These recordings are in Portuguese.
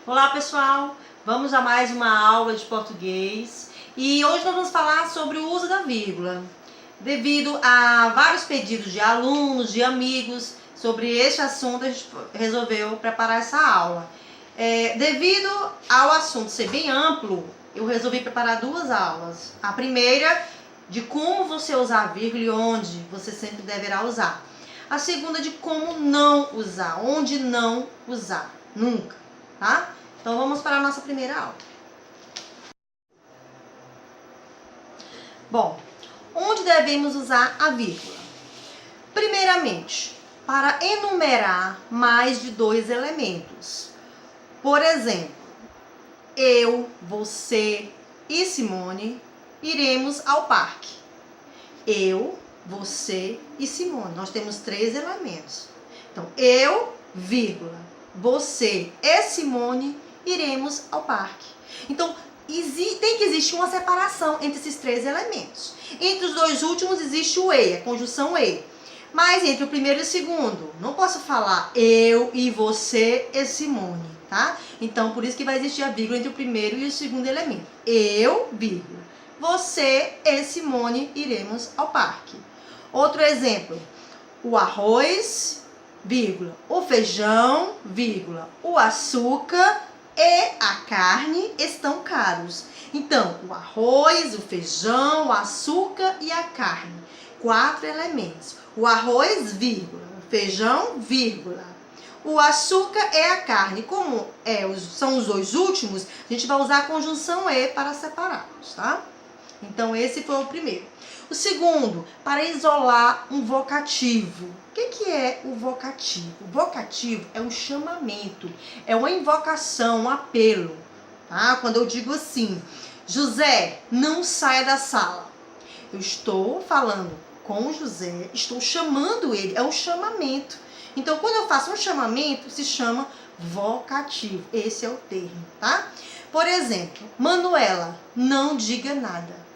Olá pessoal, vamos a mais uma aula de português e hoje nós vamos falar sobre o uso da vírgula. Devido a vários pedidos de alunos, de amigos sobre este assunto, a gente resolveu preparar essa aula. Devido ao assunto ser bem amplo, eu resolvi preparar duas aulas. A primeira, de como você usar a vírgula e onde você sempre deverá usar. A segunda, de como não usar, onde não usar, nunca, tá? Então vamos para a nossa primeira aula. Bom, onde devemos usar a vírgula? Primeiramente, para enumerar mais de dois elementos. Por exemplo, eu, você e Simone iremos ao parque. Eu, você e Simone. Nós temos três elementos. Então, eu, vírgula, você e Simone iremos ao parque. Então, tem que existir uma separação entre esses três elementos. Entre os dois últimos existe o e, a conjunção e. Mas entre o primeiro e o segundo, não posso falar eu e você e Simone, tá? Então, por isso que vai existir a vírgula entre o primeiro e o segundo elemento. Eu, vírgula, você e Simone iremos ao parque. Outro exemplo, o arroz, vírgula, o feijão, vírgula, o açúcar e a carne estão caros. Então, o arroz, o feijão, o açúcar e a carne. Quatro elementos. O arroz, vírgula, o feijão, vírgula. O açúcar e a carne. Como são os dois últimos, a gente vai usar a conjunção e para separá-los, tá? Então, esse foi o primeiro. O segundo, para isolar um vocativo. O que é o vocativo? O vocativo é um chamamento, é uma invocação, um apelo. Tá? Quando eu digo assim, José, não saia da sala. Eu estou falando com o José, estou chamando ele, é um chamamento. Então, quando eu faço um chamamento, se chama vocativo. Esse é o termo, tá? Por exemplo, Manuela, não diga nada.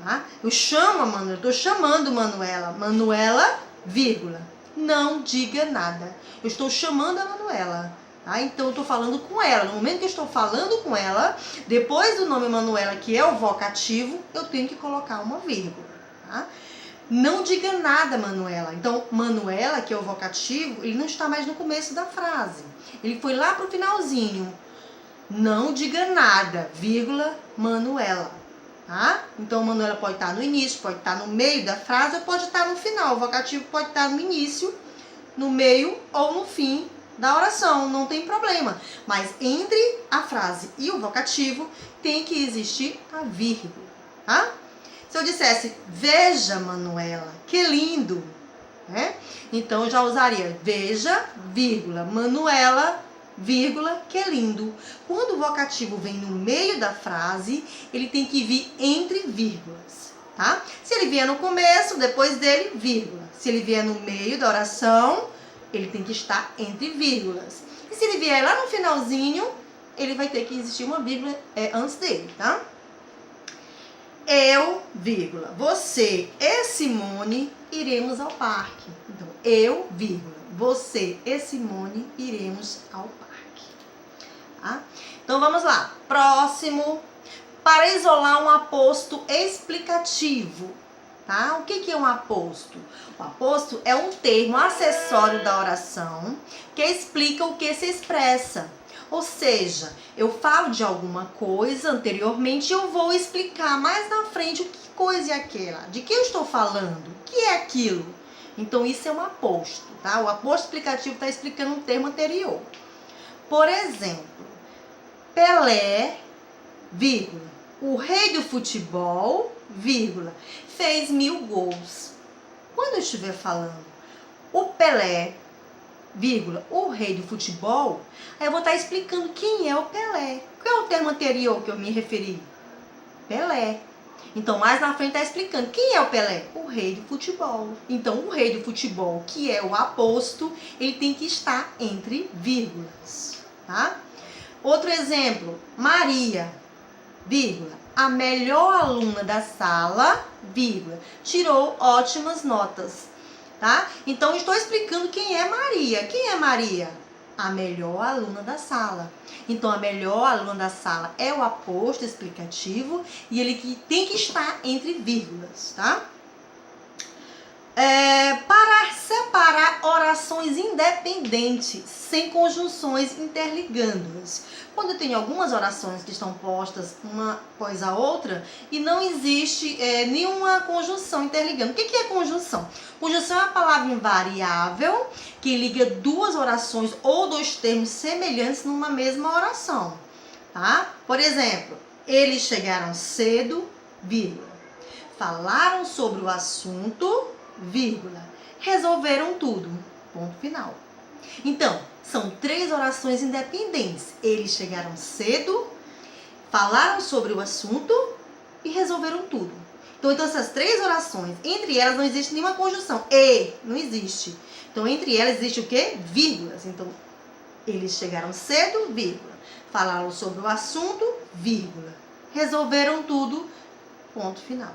Tá? Eu chamo a Manuela, estou chamando Manuela. Manuela, vírgula, não diga nada. Eu estou chamando a Manuela. Tá? Então, eu estou falando com ela. No momento que eu estou falando com ela, depois do nome Manuela, que é o vocativo, eu tenho que colocar uma vírgula. Tá? Não diga nada, Manuela. Então, Manuela, que é o vocativo, ele não está mais no começo da frase. Ele foi lá para o finalzinho. Não diga nada, vírgula, Manuela. Tá? Então, Manuela pode estar no início, pode estar no meio da frase ou pode estar no final. O vocativo pode estar no início, no meio ou no fim da oração, não tem problema. Mas entre a frase e o vocativo tem que existir a vírgula. Tá? Se eu dissesse, veja, Manuela, que lindo, né? Então, eu já usaria veja, vírgula, Manuela, vírgula, que lindo. Quando o vocativo vem no meio da frase, ele tem que vir entre vírgulas, tá? Se ele vier no começo, depois dele, vírgula. Se ele vier no meio da oração, ele tem que estar entre vírgulas. E se ele vier lá no finalzinho, ele vai ter que existir uma vírgula antes dele, tá? Eu, vírgula, você e Simone iremos ao parque. Então, eu, vírgula, você e Simone iremos ao parque. Tá? Então, vamos lá. Próximo, para isolar um aposto explicativo. Tá? O que é um aposto? O aposto é um termo acessório da oração que explica o que se expressa. Ou seja, eu falo de alguma coisa anteriormente e eu vou explicar mais na frente o que coisa é aquela, de que eu estou falando, o que é aquilo. Então, isso é um aposto, tá? O aposto explicativo está explicando um termo anterior. Por exemplo, Pelé, vírgula, o rei do futebol, vírgula, fez 1000 gols. Quando eu estiver falando o Pelé, vírgula, o rei do futebol, aí eu vou estar explicando quem é o Pelé. Qual é o termo anterior que eu me referi? Pelé. Então, mais na frente está explicando quem é o Pelé? O rei do futebol. Então, o rei do futebol, que é o aposto, ele tem que estar entre vírgulas, tá? Outro exemplo, Maria, vírgula, a melhor aluna da sala, vírgula, tirou ótimas notas, tá? Então, estou explicando quem é Maria. Quem é Maria? A melhor aluna da sala. Então, a melhor aluna da sala é o aposto explicativo e ele que tem que estar entre vírgulas, tá? Para separar orações independentes, sem conjunções interligando-as. Quando eu tenho algumas orações que estão postas uma após a outra e não existe nenhuma conjunção interligando. O que é conjunção? Conjunção é uma palavra invariável que liga duas orações ou dois termos semelhantes numa mesma oração, tá? Por exemplo, eles chegaram cedo, vírgula, falaram sobre o assunto, vírgula, resolveram tudo, ponto final. Então, são três orações independentes. Eles chegaram cedo, falaram sobre o assunto e resolveram tudo. Então, essas três orações, entre elas não existe nenhuma conjunção. E não existe. Então, entre elas existe o quê? Vírgulas. Então, eles chegaram cedo, vírgula. Falaram sobre o assunto, vírgula. Resolveram tudo, ponto final.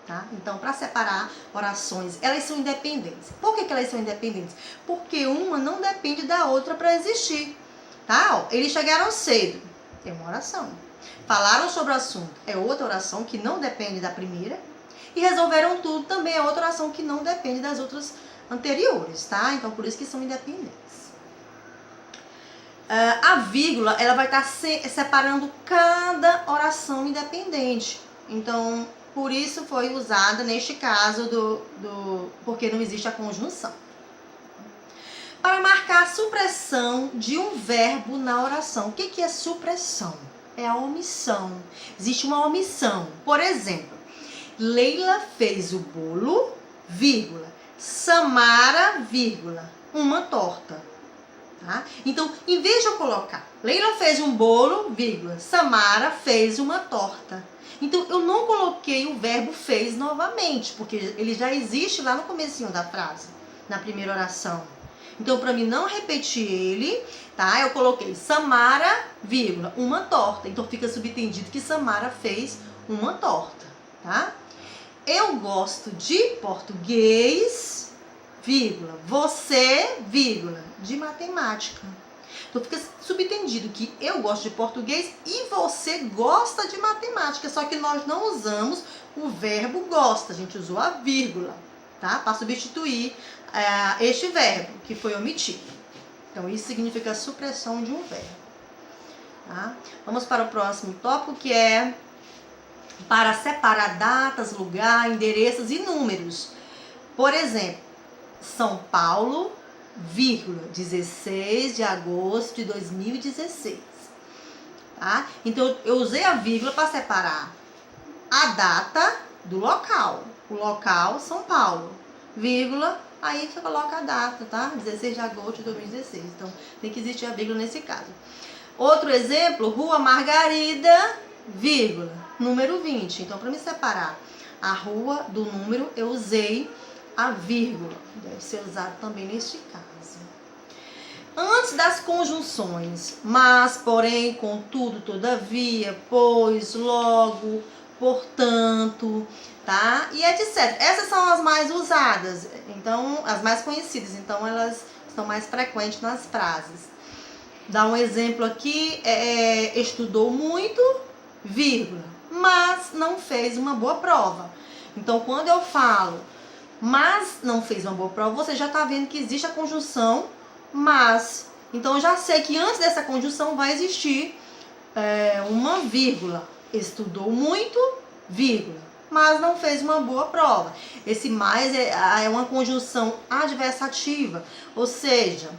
Tá? Então, para separar orações, elas são independentes. Por que elas são independentes? Porque uma não depende da outra para existir. Tá? Ó, eles chegaram cedo, é uma oração. Falaram sobre o assunto, é outra oração que não depende da primeira. E resolveram tudo, também é outra oração que não depende das outras anteriores. Tá? Então, por isso que são independentes. A vírgula, ela vai estar separando cada oração independente. Então, por isso foi usada neste caso porque não existe a conjunção. Para marcar a supressão de um verbo na oração. O que é supressão? É a omissão. Existe uma omissão. Por exemplo, Leila fez o bolo, vírgula, Samara, vírgula, uma torta. Tá? Então, em vez de eu colocar Leila fez um bolo, vírgula, Samara fez uma torta. Então, eu não coloquei o verbo fez novamente, porque ele já existe lá no comecinho da frase, na primeira oração. Então, para mim não repetir ele, tá? Eu coloquei Samara, vírgula, uma torta. Então, fica subentendido que Samara fez uma torta, tá? Eu gosto de português, vírgula, você, vírgula, de matemática. Então fica subentendido que eu gosto de português e você gosta de matemática, só que nós não usamos o verbo gosta, a gente usou a vírgula, tá? Para substituir este verbo que foi omitido. Então isso significa a supressão de um verbo. Tá? Vamos para o próximo tópico, que é para separar datas, lugar, endereços e números. Por exemplo, São Paulo, vírgula, 16 de agosto de 2016. Tá? Então, eu usei a vírgula para separar a data do local. O local, São Paulo, vírgula, aí você coloca a data, tá? 16 de agosto de 2016. Então, tem que existir a vírgula nesse caso. Outro exemplo, Rua Margarida, vírgula, número 20. Então, para me separar a rua do número, eu usei a vírgula. Deve ser usado também neste caso. Antes das conjunções, mas, porém, contudo, todavia, pois, logo, portanto, tá? E etc. Essas são as mais usadas, então, as mais conhecidas. Então, elas estão mais frequentes nas frases. Dá um exemplo aqui, estudou muito, vírgula, mas não fez uma boa prova. Então, quando eu falo mas não fez uma boa prova, você já está vendo que existe a conjunção mas. Então, eu já sei que antes dessa conjunção vai existir uma vírgula. Estudou muito, vírgula, mas não fez uma boa prova. Esse mais é uma conjunção adversativa, ou seja,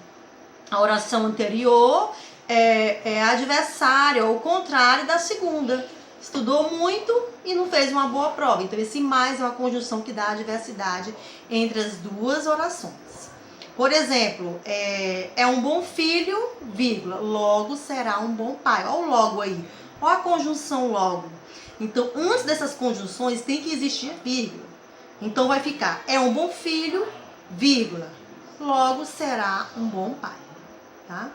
a oração anterior é adversária, ou contrária da segunda. Estudou muito e não fez uma boa prova. Então, esse mais é uma conjunção que dá a diversidade entre as duas orações. Por exemplo, é um bom filho, vírgula, logo será um bom pai. Olha o logo aí, olha a conjunção logo. Então, antes dessas conjunções, tem que existir vírgula. Então, vai ficar, é um bom filho, vírgula, logo será um bom pai, tá?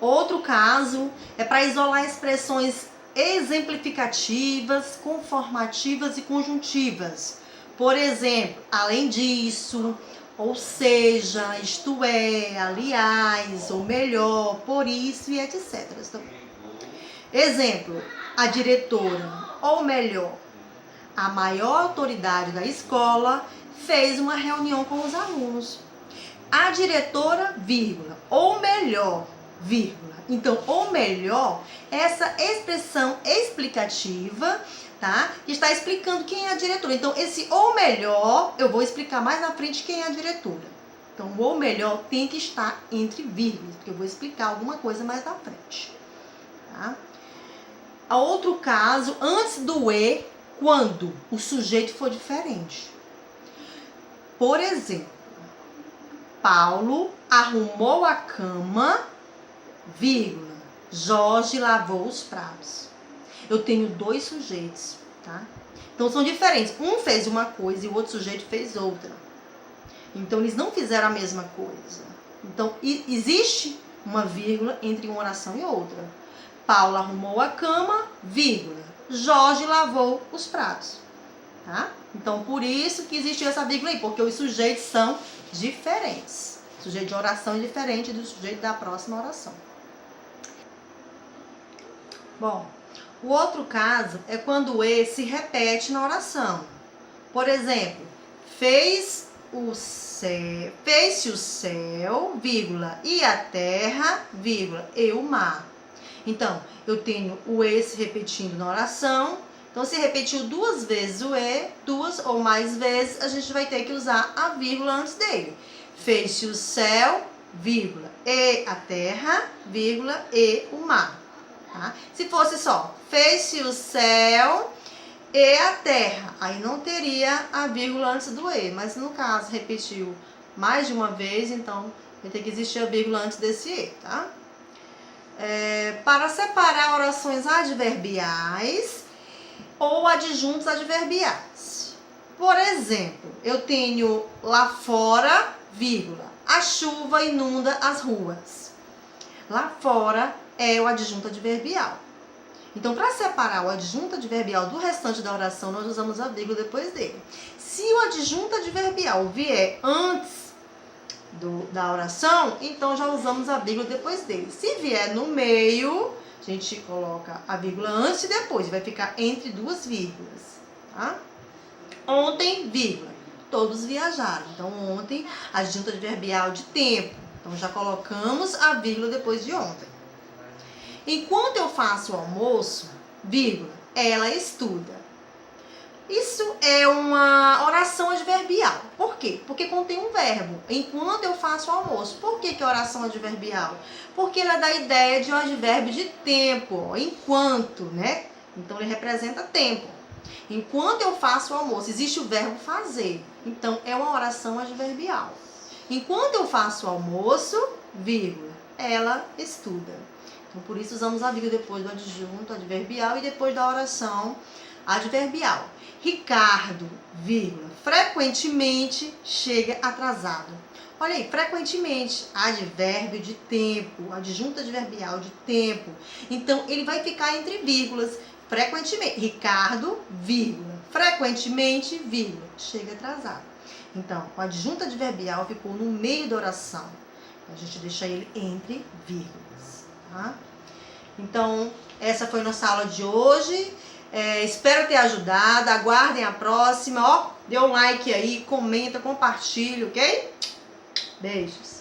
Outro caso é para isolar expressões exemplificativas, conformativas e conjuntivas. Por exemplo, além disso, ou seja, isto é, aliás, ou melhor, por isso e etc. Então, exemplo, a diretora, ou melhor, a maior autoridade da escola, fez uma reunião com os alunos. A diretora, vírgula, ou melhor, vírgula. Então, ou melhor, essa expressão explicativa, tá? Que está explicando quem é a diretora. Então, esse ou melhor, eu vou explicar mais na frente quem é a diretora. Então, o ou melhor tem que estar entre vírgulas, porque eu vou explicar alguma coisa mais na frente, tá? Outro caso, antes do e, quando o sujeito for diferente. Por exemplo, Paulo arrumou a cama, vírgula, Jorge lavou os pratos. Eu tenho dois sujeitos, tá? Então são diferentes. Um fez uma coisa e o outro sujeito fez outra. Então eles não fizeram a mesma coisa. Então existe uma vírgula entre uma oração e outra. Paulo arrumou a cama, vírgula, Jorge lavou os pratos, tá? Então por isso que existe essa vírgula aí, porque os sujeitos são diferentes. O sujeito de oração é diferente do sujeito da próxima oração. Bom, o outro caso é quando o e se repete na oração. Por exemplo, fez-se o céu, vírgula, e a terra, vírgula, e o mar. Então, eu tenho o e se repetindo na oração. Então, se repetiu duas vezes o e, duas ou mais vezes, a gente vai ter que usar a vírgula antes dele. Fez-se o céu, vírgula, e a terra, vírgula, e o mar. Tá? Se fosse só, fez-se o céu e a terra, aí não teria a vírgula antes do e, mas no caso repetiu mais de uma vez, então vai ter que existir a vírgula antes desse e, tá? Para separar orações adverbiais ou adjuntos adverbiais. Por exemplo, eu tenho lá fora, vírgula, a chuva inunda as ruas. Lá fora é o adjunto adverbial. Então, para separar o adjunto adverbial do restante da oração, nós usamos a vírgula depois dele. Se o adjunto adverbial vier antes da oração, então já usamos a vírgula depois dele. Se vier no meio, a gente coloca a vírgula antes e depois. Vai ficar entre duas vírgulas. Tá? Ontem, vírgula. Todos viajaram. Então, ontem, adjunto adverbial de tempo. Então, já colocamos a vírgula depois de ontem. Enquanto eu faço o almoço, vírgula, ela estuda. Isso é uma oração adverbial. Por quê? Porque contém um verbo. Enquanto eu faço o almoço. Por que é oração adverbial? Porque ela dá a ideia de um advérbio de tempo. Enquanto, né? Então, ele representa tempo. Enquanto eu faço o almoço, existe o verbo fazer. Então, é uma oração adverbial. Enquanto eu faço o almoço, vírgula, ela estuda. Então, por isso usamos a vírgula depois do adjunto adverbial e depois da oração adverbial. Ricardo, vírgula, frequentemente chega atrasado. Olha aí, frequentemente, advérbio de tempo, adjunto adverbial de tempo. Então, ele vai ficar entre vírgulas. Frequentemente, Ricardo, vírgula, frequentemente, vírgula, chega atrasado. Então, o adjunto adverbial ficou no meio da oração. A gente deixa ele entre vírgulas, tá? Então, essa foi nossa aula de hoje. Espero ter ajudado. Aguardem a próxima. Ó, dê um like aí, comenta, compartilha, ok? Beijos.